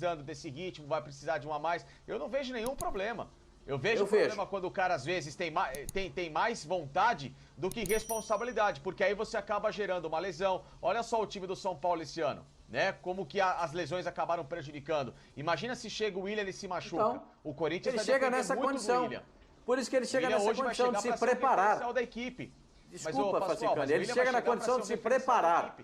precisando desse ritmo, vai precisar de um a mais. Eu não vejo nenhum problema. Eu vejo problema quando o cara, às vezes, tem mais vontade do que responsabilidade, porque aí você acaba gerando uma lesão. Olha só o time do São Paulo esse ano, né? Como que as lesões acabaram prejudicando. Imagina se chega o Willian e se machuca. Então, o Corinthians ele chega nessa condição. Por isso que ele chega nessa condição de se preparar. Da equipe. Desculpa, Facicani, ele chega na condição de se preparar.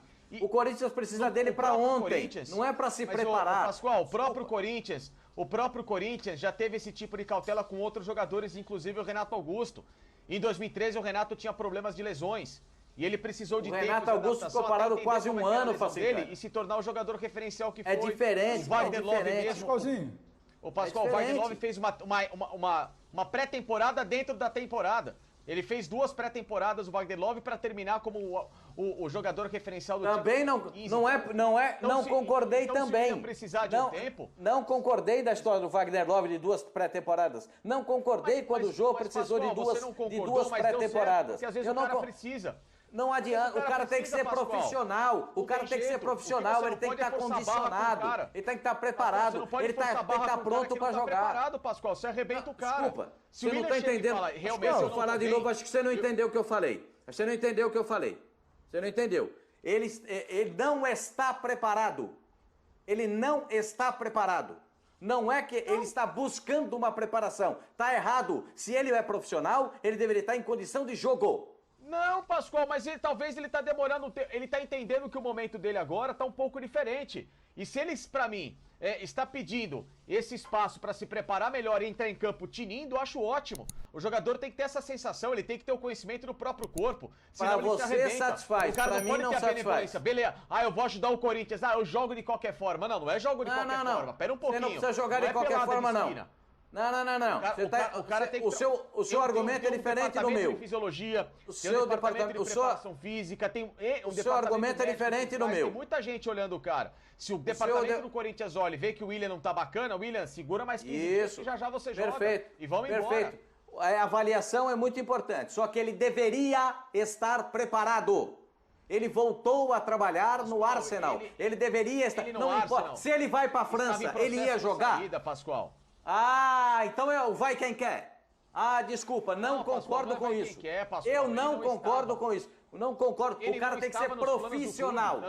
O Corinthians precisa dele para ontem, não é para se preparar. Pascoal, o próprio Corinthians já teve esse tipo de cautela com outros jogadores, inclusive o Renato Augusto. Em 2013 o Renato tinha problemas de lesões e ele precisou de tempo. O Renato Augusto ficou parado quase um ano, Facicani, e se tornar o jogador referencial que foi. É diferente, o Wagner Love mesmo. Pascoalzinho. O Pascoal, o Wagner Love fez uma pré-temporada dentro da temporada. Ele fez 2 pré-temporadas, o Wagner Love, para terminar como o jogador referencial do também time. Não concordei também. Não precisar de um tempo. Não concordei da história do Wagner Love de 2 pré-temporadas. Não concordei quando o Jô precisou de duas pré-temporadas. Porque às vezes o cara precisa. Não adianta, o cara tem que ser profissional. O cara tem que ser profissional, ele tem que estar condicionado, ele tem que estar preparado, ele tem que estar pronto para jogar. Preparado, Pascoal, você arrebenta o cara. Desculpa, você não está entendendo. Realmente, se eu falar de novo, acho que você não entendeu o que eu falei. Você não entendeu o que eu falei. Você não entendeu. Ele não está preparado. Ele não está preparado. Não é que ele está buscando uma preparação. Está errado. Se ele é profissional, ele deveria estar em condição de jogo. Não, Pascoal, mas talvez ele tá demorando, ele tá entendendo que o momento dele agora tá um pouco diferente. E se ele, pra mim, está pedindo esse espaço para se preparar melhor e entrar em campo tinindo, eu acho ótimo. O jogador tem que ter essa sensação, ele tem que ter o conhecimento do próprio corpo. Para você satisfaz, para mim não satisfaz. Beleza, eu vou ajudar o Corinthians, eu jogo de qualquer forma. Não é jogo de qualquer forma, pera um pouquinho. Você não precisa jogar de qualquer forma, não. Não. O seu argumento é diferente do meu. Fisiologia, o seu departamento de preparação física, tem o seu argumento é diferente do meu. Tem muita gente olhando o cara. Se o departamento do Corinthians olha e vê que o Willian não tá bacana, Willian, segura mais 15 dias que já você joga. Perfeito. E vamos embora. Perfeito. A avaliação é muito importante, só que ele deveria estar preparado. Ele voltou a trabalhar no Arsenal. Ele deveria estar. Não importa. Se ele vai para a França, ele ia jogar. Saída, Pascoal. Então vai quem quer. Desculpa, não concordo com isso. Eu não concordo com isso. Não concordo. O cara tem que ser profissional.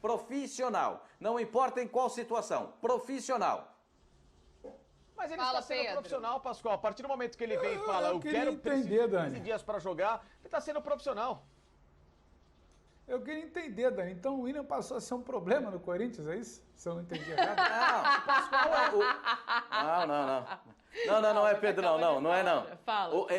Profissional. Não importa em qual situação. Profissional. Mas ele está sendo profissional, Pascoal. A partir do momento que ele vem e fala, eu quero entender, 15 dias para jogar, ele está sendo profissional. Eu queria entender, Dani. Então o Willian passou a ser um problema no Corinthians, é isso? Se eu não entendi errado. Não, Pascoal Não é Pedro, não é não.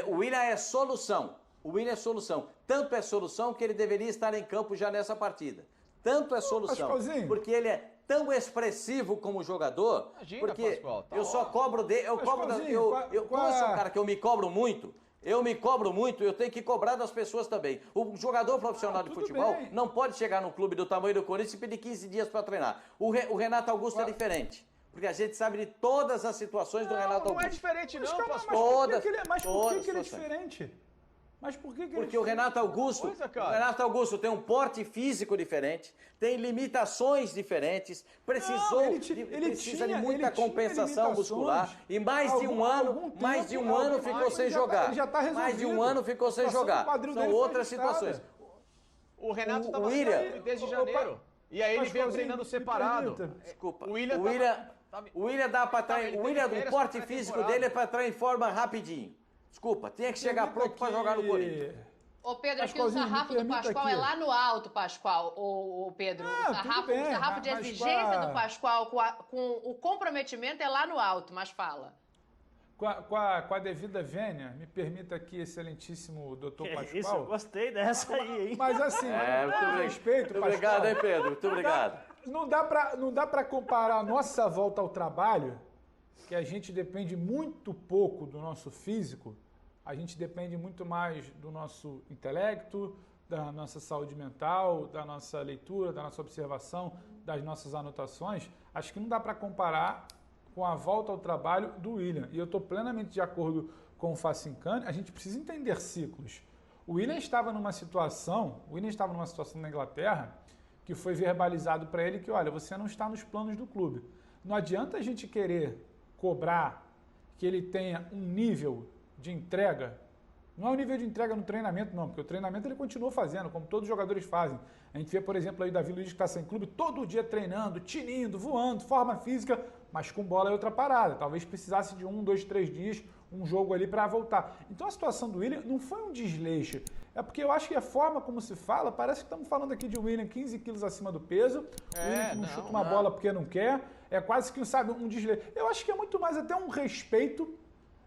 O Willian é solução. O Willian é solução. Tanto é solução que ele deveria estar em campo já nessa partida. Tanto é solução. Porque ele é tão expressivo como jogador. Imagina, porque Pascoal, eu só cobro dele. Como eu sou um cara que eu me cobro muito. Eu tenho que cobrar das pessoas também. O jogador profissional de futebol não pode chegar num clube do tamanho do Corinthians e pedir 15 dias para treinar. O Renato Augusto é diferente. Porque a gente sabe de todas as situações do Renato Augusto. Não é diferente não, Pascoal. Mas por que ele é diferente? Mas por que Porque o Renato Augusto tem um porte físico diferente, tem limitações diferentes, precisa de muita compensação muscular e mais de um ano ficou sem jogar. Mais de um ano ficou sem jogar. São outras situações. O Renato estava saindo desde janeiro. E aí ele veio treinando separado. Desculpa. O Willian dá para estar. O porte físico dele é para estar em forma rapidinho. Desculpa, tinha que chegar pronto para jogar no Corinthians. Ô Pedro, acho que o sarrafo do Pascoal é lá no alto, Pascoal, ô Pedro. O sarrafo de exigência do Pascoal com o comprometimento é lá no alto, mas fala. Com a devida vênia, me permita aqui, excelentíssimo doutor Pascoal. Isso, eu gostei dessa aí, hein? Mas assim, muito respeito, Pascoal. Obrigado, hein, Pedro? Muito obrigado. Não dá para comparar a nossa volta ao trabalho, que a gente depende muito pouco do nosso físico, a gente depende muito mais do nosso intelecto, da nossa saúde mental, da nossa leitura, da nossa observação, das nossas anotações. Acho que não dá para comparar com a volta ao trabalho do Willian. E eu estou plenamente de acordo com o Facicani, a gente precisa entender ciclos. O Willian estava numa situação na Inglaterra que foi verbalizado para ele que, olha, você não está nos planos do clube. Não adianta a gente querer cobrar que ele tenha um nível de entrega. Não é um nível de entrega no treinamento, não, porque o treinamento ele continua fazendo, como todos os jogadores fazem. A gente vê, por exemplo, aí o Davi Luiz que está sem clube, todo dia treinando, tinindo, voando, forma física, mas com bola é outra parada. Talvez precisasse de 1, 2, 3 dias, um jogo ali para voltar. Então a situação do William não foi um desleixo. É porque eu acho que a forma como se fala, parece que estamos falando aqui de William 15 quilos acima do peso, William que não chuta uma bola porque não quer, é quase que, sabe, um desleixo. Eu acho que é muito mais até um respeito.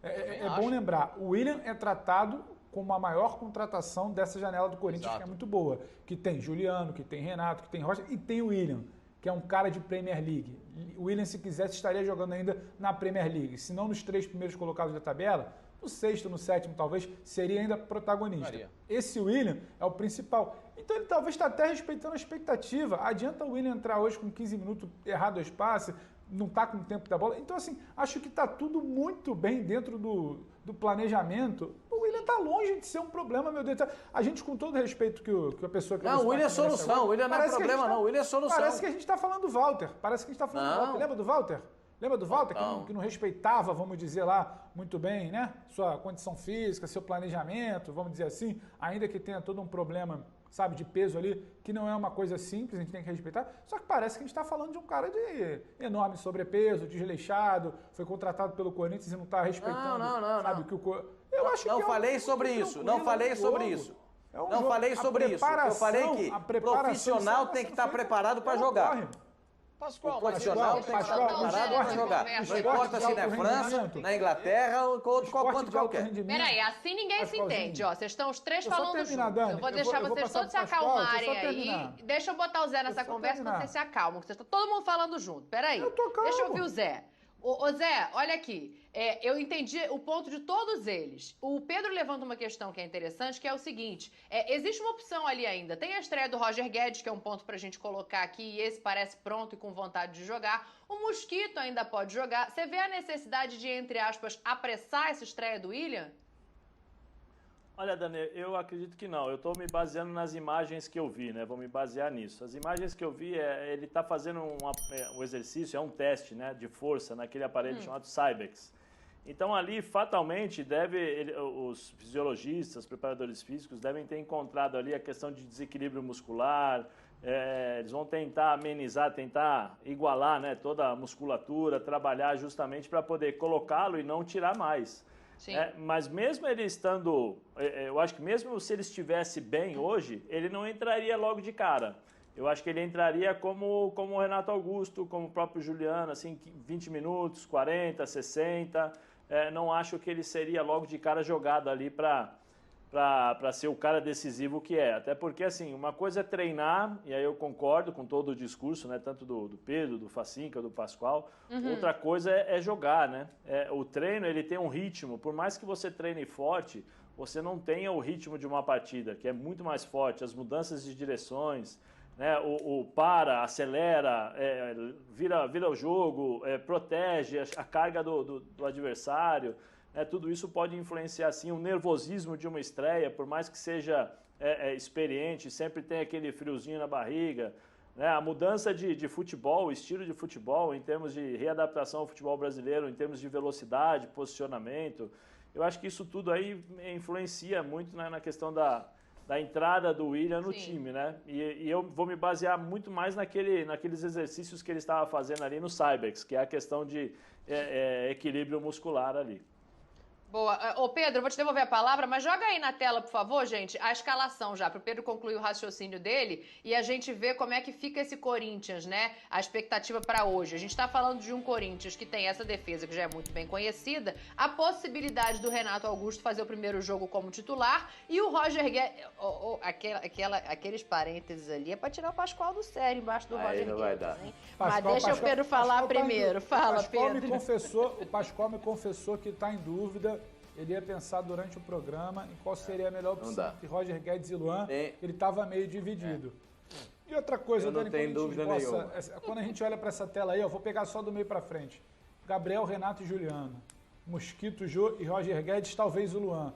É bom lembrar, o William é tratado como a maior contratação dessa janela do Corinthians, que é muito boa. Que tem Juliano, que tem Renato, que tem Rocha e tem o William, que é um cara de Premier League. O William, se quisesse, estaria jogando ainda na Premier League. Se não nos 3 primeiros colocados da tabela, no 6º, no 7º, talvez, seria ainda protagonista. Esse William é o principal. Então ele talvez está até respeitando a expectativa. Adianta o William entrar hoje com 15 minutos, errar 2 passes, não está com o tempo da bola. Então, assim, acho que está tudo muito bem dentro do planejamento. O William está longe de ser um problema, meu Deus. A gente, com todo o respeito que a pessoa... Que não, o William é solução. Agora, o William não é problema, não. O William é solução. Parece que a gente está falando do Walter. Parece que a gente está falando do Walter. Lembra do Walter? Lembra do Walter, que não respeitava, vamos dizer lá, muito bem, né? Sua condição física, seu planejamento, vamos dizer assim, ainda que tenha todo um problema, sabe, de peso ali, que não é uma coisa simples, a gente tem que respeitar. Só que parece que a gente está falando de um cara de enorme sobrepeso, desleixado, foi contratado pelo Corinthians e não está respeitando, sabe, que o... Eu acho não que falei sobre isso, não falei sobre isso. Não falei sobre isso. Eu falei que profissional tem que estar preparado para jogar. Pascoal, o profissional tem que estar preparado para jogar. Não importa se na França, na Inglaterra ou quanto qualquer. Peraí, assim ninguém se entende. Ó, vocês estão os três falando junto. Eu vou deixar vocês todos se acalmarem aí. Deixa eu botar o Zé nessa conversa para vocês se acalmam. Vocês estão todo mundo falando junto. Peraí. Deixa eu ouvir o Zé. Ô Zé, olha aqui, eu entendi o ponto de todos eles. O Pedro levanta uma questão que é interessante, que é o seguinte, existe uma opção ali ainda. Tem a estreia do Roger Guedes, que é um ponto pra gente colocar aqui, e esse parece pronto e com vontade de jogar. O Mosquito ainda pode jogar. Você vê a necessidade de, entre aspas, apressar essa estreia do William? Olha, Dani, eu acredito que não. Eu estou me baseando nas imagens que eu vi, né? Vou me basear nisso. As imagens que eu vi, ele está fazendo um exercício, um teste, né, de força naquele aparelho chamado Cybex. Então ali, fatalmente, os fisiologistas, preparadores físicos, devem ter encontrado ali a questão de desequilíbrio muscular. Eles vão tentar amenizar, tentar igualar, né, toda a musculatura, trabalhar justamente para poder colocá-lo e não tirar mais. Mas mesmo ele estando, eu acho que mesmo se ele estivesse bem hoje, ele não entraria logo de cara. Eu acho que ele entraria como o Renato Augusto, como o próprio Juliano, assim, 20 minutos, 40, 60. Não acho que ele seria logo de cara jogado ali para ser o cara decisivo que é. Até porque, assim, uma coisa é treinar, e aí eu concordo com todo o discurso, né, tanto do Pedro, do Facinca, do Pascoal. Outra coisa é jogar, né? O treino, ele tem um ritmo. Por mais que você treine forte, você não tenha o ritmo de uma partida, que é muito mais forte. As mudanças de direções, né? O para, acelera, vira o jogo, protege a carga do adversário. Tudo isso pode influenciar, sim, o nervosismo de uma estreia, por mais que seja experiente, sempre tem aquele friozinho na barriga. Né? A mudança de futebol, o estilo de futebol, em termos de readaptação ao futebol brasileiro, em termos de velocidade, posicionamento, eu acho que isso tudo aí influencia muito, né, na questão da entrada do William no time, né? E eu vou me basear muito mais naqueles exercícios que ele estava fazendo ali no Cybex, que é a questão de equilíbrio muscular ali. Boa. Ô Pedro, eu vou te devolver a palavra, mas joga aí na tela, por favor, gente, a escalação já, para o Pedro concluir o raciocínio dele e a gente ver como é que fica esse Corinthians, né? A expectativa para hoje. A gente está falando de um Corinthians que tem essa defesa que já é muito bem conhecida, a possibilidade do Renato Augusto fazer o primeiro jogo como titular e o Roger Guedes... aqueles parênteses ali é para tirar o Pascoal do sério embaixo do Roger não Guedes, vai dar. Hein? Mas deixa o Pedro falar primeiro. Fala, Pedro. O Pascoal me confessou que está em dúvida. Ele ia pensar durante o programa em qual seria a melhor opção entre Roger Guedes e Luan. Ele estava meio dividido. E outra coisa, Dani, quando a gente olha para essa tela aí, eu vou pegar só do meio para frente. Gabriel, Renato e Juliano. Mosquito, Jô e Roger Guedes, talvez o Luan.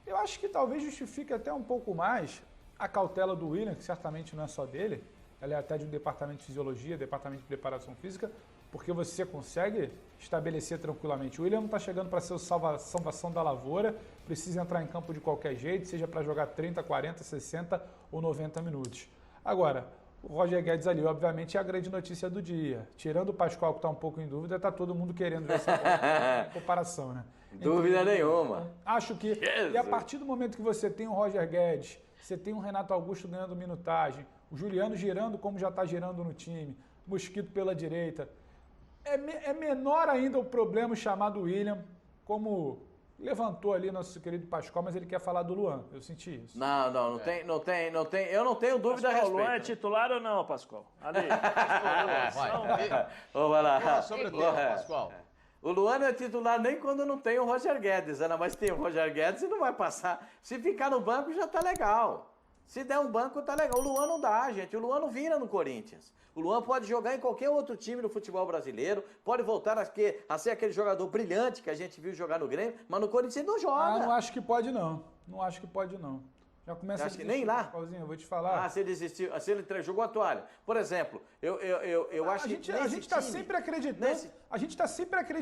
Eu acho que talvez justifique até um pouco mais a cautela do William, que certamente não é só dele, ela é até de um departamento de fisiologia, departamento de preparação física, porque você consegue estabelecer tranquilamente. O William não está chegando para ser o salvação da lavoura, precisa entrar em campo de qualquer jeito, seja para jogar 30, 40, 60 ou 90 minutos. Agora, o Roger Guedes ali, obviamente, é a grande notícia do dia. Tirando o Pascoal, que está um pouco em dúvida, está todo mundo querendo ver essa comparação, né? Dúvida nenhuma. Acho que... E a partir do momento que você tem o Roger Guedes, você tem o Renato Augusto ganhando minutagem, o Juliano girando como já está girando no time, Mosquito pela direita, é menor ainda o problema chamado William, como levantou ali nosso querido Pascoal, mas ele quer falar do Luan. Eu senti isso. Não tem. Eu não tenho dúvida a respeito. O Luan é titular ou não, Pascoal? Ali. Vai lá. Sobre o tema, Pascoal. O Luan não é titular nem quando não tem o Roger Guedes, Ana, mas tem o Roger Guedes e não vai passar. Se ficar no banco já tá legal. Se der um banco, tá legal. O Luan não dá, gente. O Luan não vira no Corinthians. O Luan pode jogar em qualquer outro time no futebol brasileiro, pode voltar a ser aquele jogador brilhante que a gente viu jogar no Grêmio, mas no Corinthians ele não joga. Não acho que pode, não. Não acho que pode, não. Já começa acho que nem lá. Eu vou te falar. Se ele desistiu, se ele jogou a toalha. Por exemplo, eu acho que a gente está sempre acreditando. A gente está sempre acreditando